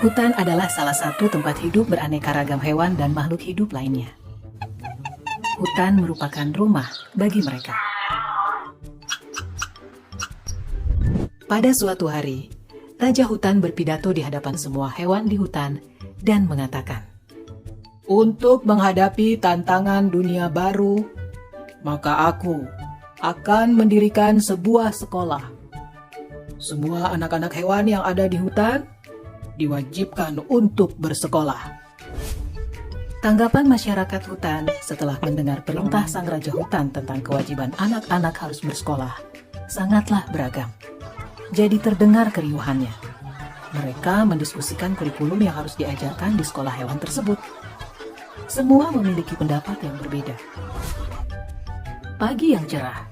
Hutan adalah salah satu tempat hidup beraneka ragam hewan dan makhluk hidup lainnya. Hutan merupakan rumah bagi mereka. Pada suatu hari, Raja Hutan berpidato di hadapan semua hewan di hutan dan mengatakan, "Untuk menghadapi tantangan dunia baru, maka aku akan mendirikan sebuah sekolah. Semua anak-anak hewan yang ada di hutan diwajibkan untuk bersekolah." Tanggapan masyarakat hutan setelah mendengar perintah sang Raja Hutan tentang kewajiban anak-anak harus bersekolah sangatlah beragam. Jadi terdengar keriuhannya. Mereka mendiskusikan kurikulum yang harus diajarkan di sekolah hewan tersebut. Semua memiliki pendapat yang berbeda. Pagi yang cerah,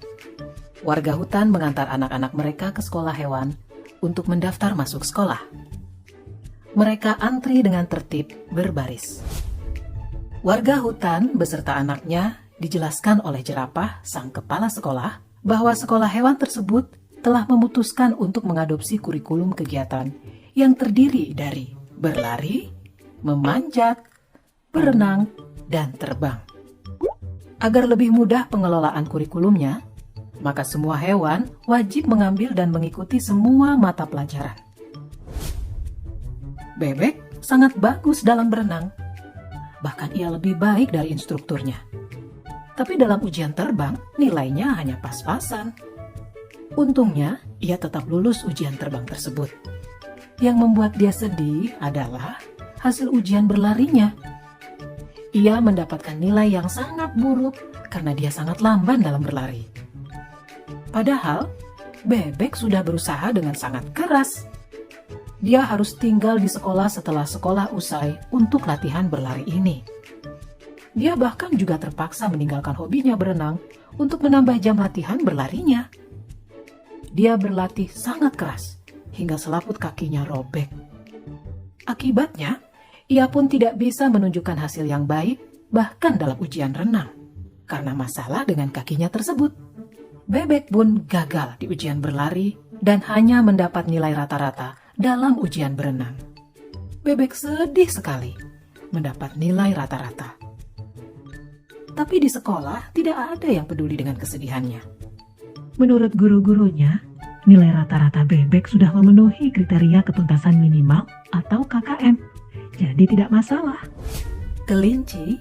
warga hutan mengantar anak-anak mereka ke sekolah hewan untuk mendaftar masuk sekolah. Mereka antri dengan tertib berbaris. Warga hutan beserta anaknya dijelaskan oleh jerapah, sang kepala sekolah, bahwa sekolah hewan tersebut telah memutuskan untuk mengadopsi kurikulum kegiatan yang terdiri dari berlari, memanjat, berenang, dan terbang. Agar lebih mudah pengelolaan kurikulumnya, maka semua hewan wajib mengambil dan mengikuti semua mata pelajaran. Bebek sangat bagus dalam berenang, bahkan ia lebih baik dari instrukturnya. Tapi dalam ujian terbang, nilainya hanya pas-pasan. Untungnya, ia tetap lulus ujian terbang tersebut. Yang membuat dia sedih adalah hasil ujian berlarinya. Ia mendapatkan nilai yang sangat buruk karena dia sangat lamban dalam berlari. Padahal, Bebek sudah berusaha dengan sangat keras. Dia harus tinggal di sekolah setelah sekolah usai untuk latihan berlari ini. Dia bahkan juga terpaksa meninggalkan hobinya berenang untuk menambah jam latihan berlarinya. Dia berlatih sangat keras hingga selaput kakinya robek. Akibatnya, ia pun tidak bisa menunjukkan hasil yang baik bahkan dalam ujian renang karena masalah dengan kakinya tersebut. Bebek pun gagal di ujian berlari dan hanya mendapat nilai rata-rata dalam ujian berenang. Bebek sedih sekali mendapat nilai rata-rata. Tapi di sekolah tidak ada yang peduli dengan kesedihannya. Menurut guru-gurunya, nilai rata-rata Bebek sudah memenuhi kriteria ketuntasan minimal atau KKM. Jadi tidak masalah. Kelinci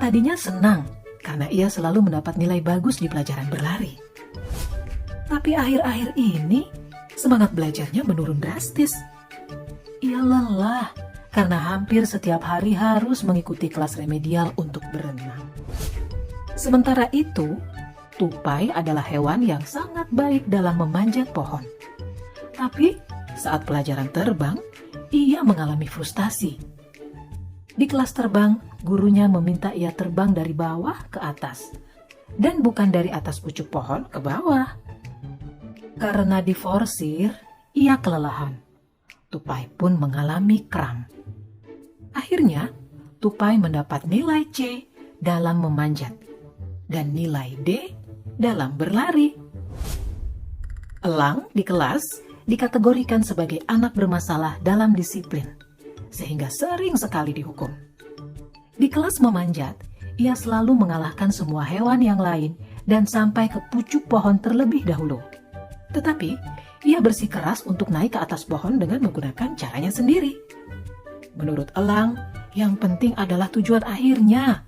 tadinya senang karena ia selalu mendapat nilai bagus di pelajaran berlari. Tapi akhir-akhir ini semangat belajarnya menurun drastis. Ia lelah karena hampir setiap hari harus mengikuti kelas remedial untuk berenang. Sementara itu, tupai adalah hewan yang sangat baik dalam memanjat pohon. Tapi saat pelajaran terbang, ia mengalami frustasi. Di kelas terbang, gurunya meminta ia terbang dari bawah ke atas, dan bukan dari atas pucuk pohon ke bawah. Karena diforsir, ia kelelahan. Tupai pun mengalami kram. Akhirnya, Tupai mendapat nilai C dalam memanjat dan nilai D dalam berlari. Elang di kelas dikategorikan sebagai anak bermasalah dalam disiplin, sehingga sering sekali dihukum. Di kelas memanjat, ia selalu mengalahkan semua hewan yang lain dan sampai ke pucuk pohon terlebih dahulu. Tetapi, ia bersikeras untuk naik ke atas pohon dengan menggunakan caranya sendiri. Menurut elang, yang penting adalah tujuan akhirnya.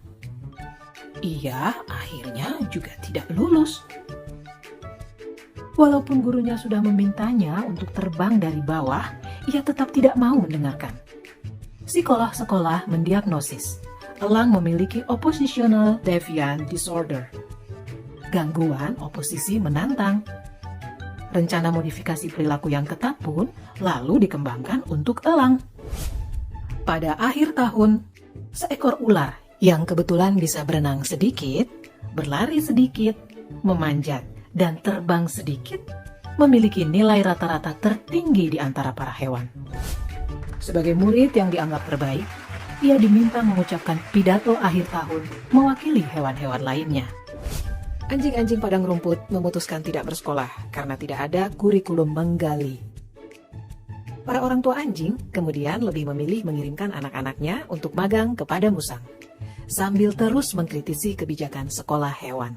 Ia akhirnya juga tidak lulus. Walaupun gurunya sudah memintanya untuk terbang dari bawah, ia tetap tidak mau mendengarkan. Sekolah-sekolah mendiagnosis elang memiliki oppositional deviant disorder, gangguan oposisi menantang. Rencana modifikasi perilaku yang ketat pun lalu dikembangkan untuk elang. Pada akhir tahun, seekor ular yang kebetulan bisa berenang sedikit, berlari sedikit, memanjat, dan terbang sedikit, memiliki nilai rata-rata tertinggi di antara para hewan. Sebagai murid yang dianggap terbaik, ia diminta mengucapkan pidato akhir tahun mewakili hewan-hewan lainnya. Anjing-anjing padang rumput memutuskan tidak bersekolah karena tidak ada kurikulum menggali. Para orang tua anjing kemudian lebih memilih mengirimkan anak-anaknya untuk magang kepada musang, sambil terus mengkritisi kebijakan sekolah hewan.